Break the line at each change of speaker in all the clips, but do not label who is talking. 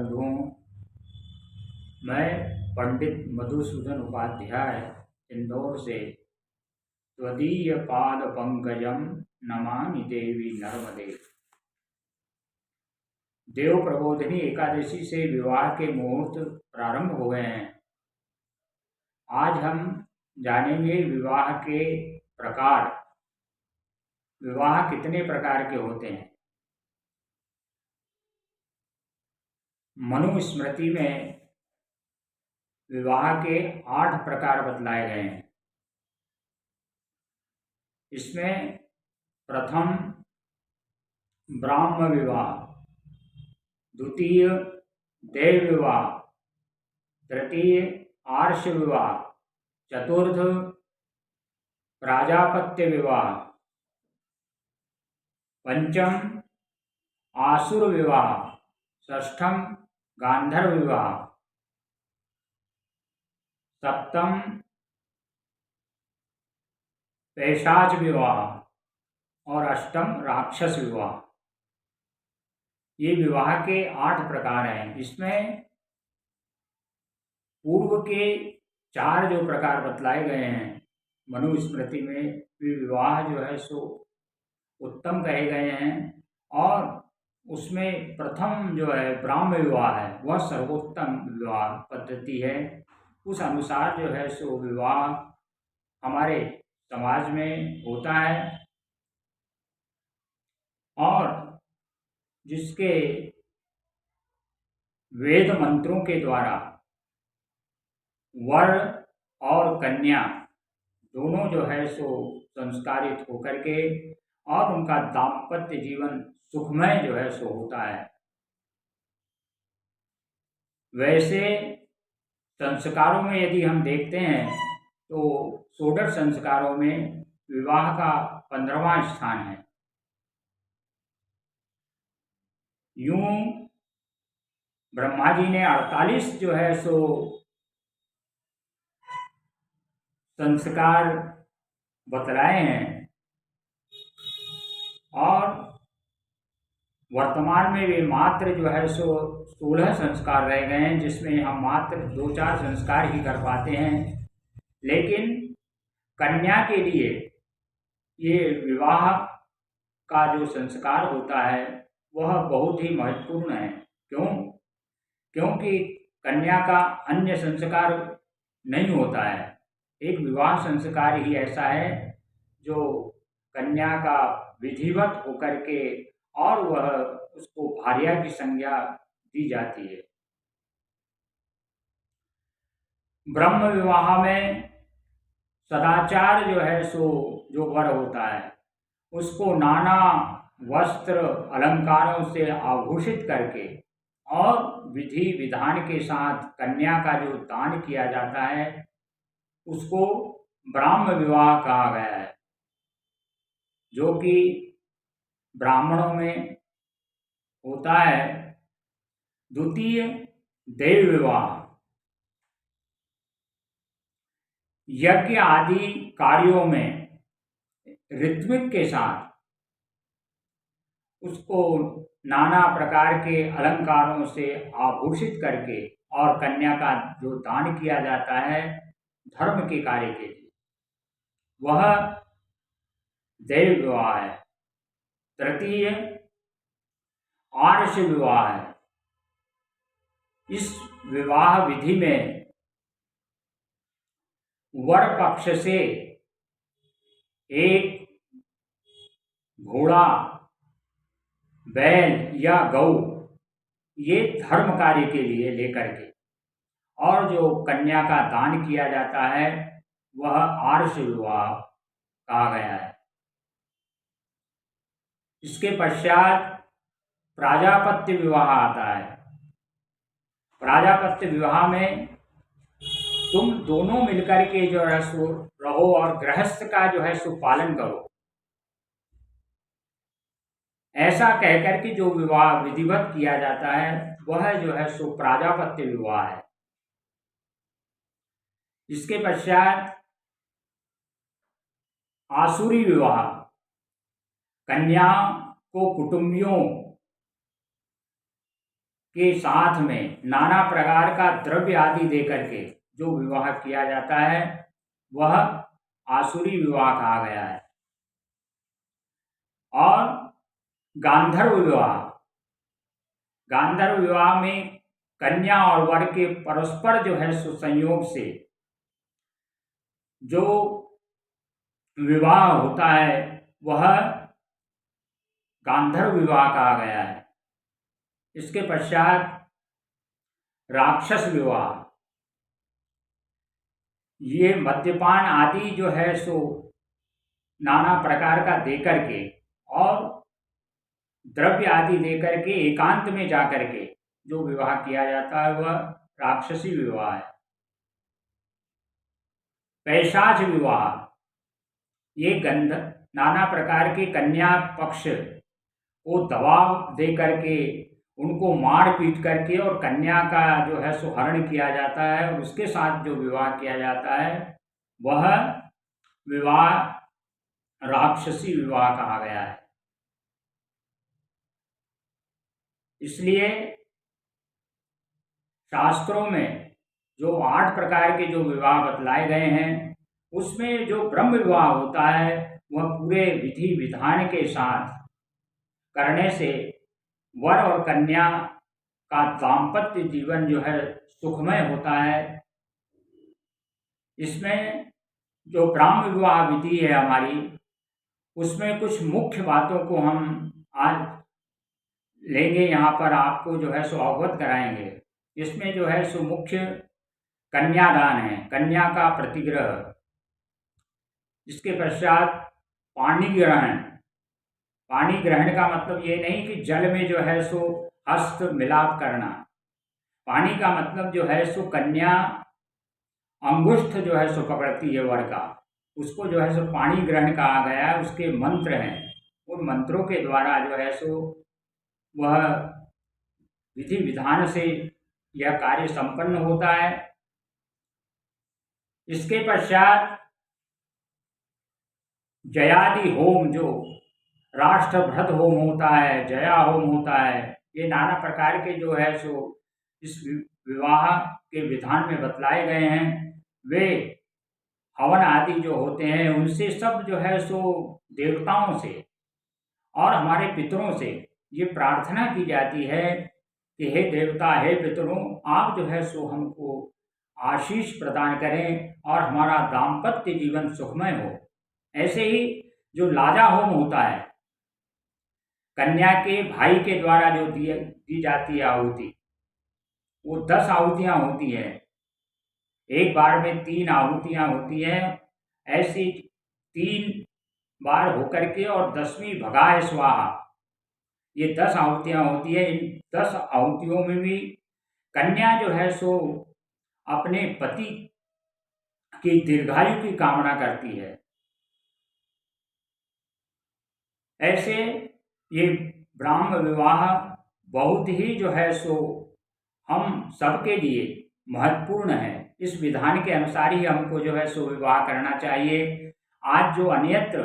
बंधुओं, मैं पंडित मधुसूदन उपाध्याय इंदौर से त्वदीय पाद पंकजम नमामि देवी नर्मदे। देव प्रबोधिनी एकादशी से विवाह के मुहूर्त प्रारंभ हो गए हैं। आज हम जानेंगे विवाह के प्रकार। विवाह कितने प्रकार के होते हैं? मनुस्मृति में विवाह के 8 प्रकार बतलाए गए हैं। इसमें प्रथम ब्राह्म विवाह, द्वितीय देव विवाह, तृतीय आर्ष विवाह, चतुर्थ प्राजापत्य विवाह, पंचम आसुर विवाह, षष्ठम गांधर्व विवाह, सप्तम पैशाच विवाह और अष्टम राक्षस विवाह। ये विवाह के 8 प्रकार हैं। इसमें पूर्व के 4 जो प्रकार बतलाए गए हैं मनुस्मृति में, वे विवाह जो है सो उत्तम कहे गए हैं। और उसमें प्रथम जो है ब्राह्म विवाह है, वह सर्वोत्तम विवाह पद्धति है। उस अनुसार जो है सो विवाह हमारे समाज में होता है और जिसके वेद मंत्रों के द्वारा वर और कन्या दोनों जो है सो संस्कारित होकर के और उनका दाम्पत्य जीवन सुखमय जो है सो होता है। वैसे संस्कारों में यदि हम देखते हैं तो षोडश संस्कारों में विवाह का 15वां स्थान है। यूं ब्रह्मा जी ने 48 जो है सो संस्कार बतलाए हैं और वर्तमान में वे मात्र जो है सो 16 संस्कार रह गए हैं, जिसमें हम मात्र 2-4 संस्कार ही कर पाते हैं। लेकिन कन्या के लिए ये विवाह का जो संस्कार होता है वह बहुत ही महत्वपूर्ण है। क्यों? क्योंकि कन्या का अन्य संस्कार नहीं होता है। एक विवाह संस्कार ही ऐसा है जो कन्या का विधिवत होकर के और वह उसको भार्या की संज्ञा दी जाती है। ब्रह्म विवाह में सदाचार जो है सो जो वर होता है उसको नाना वस्त्र अलंकारों से आभूषित करके और विधि विधान के साथ कन्या का जो दान किया जाता है उसको ब्राह्म विवाह कहा गया है, जो कि ब्राह्मणों में होता है। द्वितीय देव विवाह, यज्ञ आदि कार्यों में ऋत्विक के साथ उसको नाना प्रकार के अलंकारों से आभूषित करके और कन्या का जो दान किया जाता है धर्म के कार्य के लिए, वह देव विवाह है। तृतीय आर्ष विवाह है। इस विवाह विधि में वर पक्ष से एक घोड़ा, बैल या गौ ये धर्म कार्य के लिए लेकर के और जो कन्या का दान किया जाता है वह आर्ष विवाह कहा गया है। इसके पश्चात प्राजापत्य विवाह आता है। प्राजापत्य विवाह में तुम दोनों मिलकर के जो है सो रहो और गृहस्थ का जो है सो पालन करो, ऐसा कहकर के जो विवाह विधिवत किया जाता है वह जो है सो प्राजापत्य विवाह है। इसके पश्चात आसुरी विवाह, कन्या को कुटुंबियों के साथ में नाना प्रकार का द्रव्य आदि दे करके जो विवाह किया जाता है वह आसुरी विवाह कहा गया है। और गांधर्व विवाह, गांधर्व विवाह में कन्या और वर के परस्पर जो है संयोग से जो विवाह होता है वह गांधर्व विवाह कहा गया है। इसके पश्चात राक्षस विवाह, ये मद्यपान आदि जो है सो नाना प्रकार का देकर के और द्रव्य आदि देकर के एकांत में जाकर के जो विवाह किया जाता है वह राक्षसी विवाह है। पैशाच विवाह, ये नाना प्रकार के कन्या पक्ष को दबाव दे करके उनको मार पीट करके और कन्या का जो है सो हरण किया जाता है और उसके साथ जो विवाह किया जाता है वह विवाह राक्षसी विवाह कहा गया है। इसलिए शास्त्रों में जो 8 प्रकार के जो विवाह बतलाए गए हैं उसमें जो ब्रह्म विवाह होता है वह पूरे विधि विधान के साथ करने से वर और कन्या का दाम्पत्य जीवन जो है सुखमय होता है। इसमें जो ब्राह्म विवाह विधि है हमारी, उसमें कुछ मुख्य बातों को हम आज लेंगे, यहाँ पर आपको जो है सो अवगत कराएंगे। इसमें जो है सो मुख्य कन्यादान है, कन्या का प्रतिग्रह। इसके पश्चात पाणी ग्रहण, पानी ग्रहण का मतलब ये नहीं कि जल में जो है सो हस्त मिलाप करना। पानी का मतलब जो है सो कन्या अंगुष्ठ जो है सो पकड़ती है वर का, उसको जो है सो पानी ग्रहण कहा गया है। उसके मंत्र हैं, उन मंत्रों के द्वारा जो है सो वह विधि विधान से यह कार्य संपन्न होता है। इसके पश्चात जयादि होम, जो राष्ट्रभृत होम होता है, जया होम होता है, ये नाना प्रकार के जो है सो इस विवाह के विधान में बतलाए गए हैं। वे हवन आदि जो होते हैं उनसे सब जो है सो देवताओं से और हमारे पितरों से ये प्रार्थना की जाती है कि हे देवता, हे पितरों, आप जो है सो हमको आशीष प्रदान करें और हमारा दाम्पत्य जीवन सुखमय हो। ऐसे ही जो लाजा होम होता है, कन्या के भाई के द्वारा जो दी जाती है आहुति, वो 10 आहुतियाँ होती हैं। एक बार में 3 आहुतियाँ होती हैं। ऐसी 3 बार होकर के और 10वीं भगाए स्वाहा, ये 10 आहुतियाँ होती है। इन 10 आहुतियों में भी कन्या जो है सो अपने पति की दीर्घायु की कामना करती है। ऐसे ये ब्राह्म विवाह बहुत ही जो है सो हम सबके लिए महत्वपूर्ण है। इस विधान के अनुसार ही हमको जो है सो विवाह करना चाहिए। आज जो अन्यत्र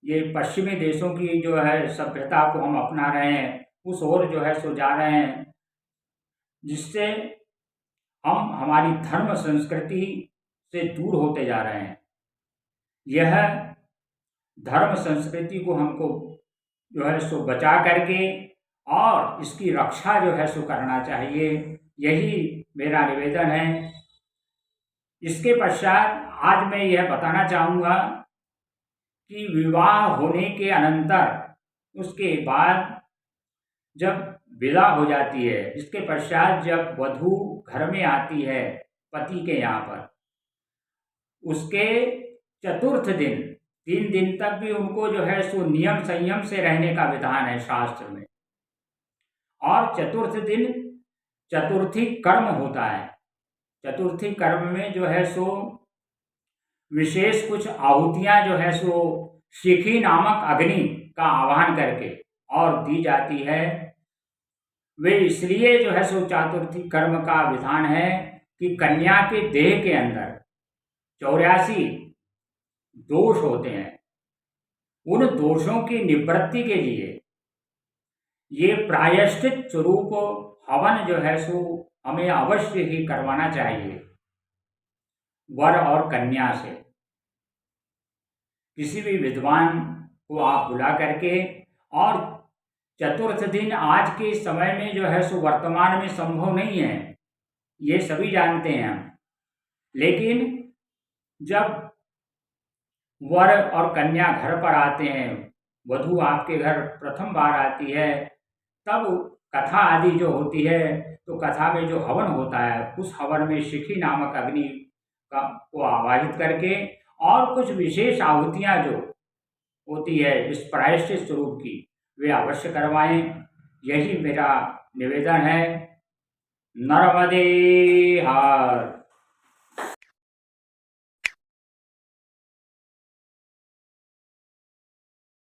ये पश्चिमी देशों की जो है सभ्यता को हम अपना रहे हैं, उस ओर जो है सो जा रहे हैं, जिससे हम हमारी धर्म संस्कृति से दूर होते जा रहे हैं। यह धर्म संस्कृति को हमको जो है सो बचा करके और इसकी रक्षा जो है सो करना चाहिए, यही मेरा निवेदन है। इसके पश्चात आज मैं यह बताना चाहूँगा कि विवाह होने के अनंतर उसके बाद जब विदा हो जाती है, इसके पश्चात जब वधू घर में आती है पति के यहाँ पर, उसके चतुर्थ दिन 3 दिन तक भी उनको जो है सो नियम संयम से रहने का विधान है शास्त्र में। और चतुर्थ दिन चतुर्थी कर्म होता है। चतुर्थी कर्म में जो है सो विशेष कुछ आहुतियाँ जो है सो शिखी नामक अग्नि का आह्वान करके और दी जाती है। वे इसलिए जो है सो चतुर्थी कर्म का विधान है कि कन्या के देह के अंदर 84 दोष होते हैं। उन दोषों की निवृत्ति के लिए ये प्रायश्चित स्वरूप हवन जो है सो हमें अवश्य ही करवाना चाहिए वर और कन्या से। किसी भी विद्वान को आप बुला करके, और चतुर्थ दिन आज के समय में जो है सो वर्तमान में संभव नहीं है, ये सभी जानते हैं हम। लेकिन जब वर और कन्या घर पर आते हैं, वधू आपके घर प्रथम बार आती है, तब कथा आदि जो होती है, तो कथा में जो हवन होता है, उस हवन में शिखी नामक अग्नि को आवाहित करके और कुछ विशेष आहुतियाँ जो होती है इस प्रायश्चित स्वरूप की, वे अवश्य करवाएं। यही मेरा निवेदन है। नर्मदे हर।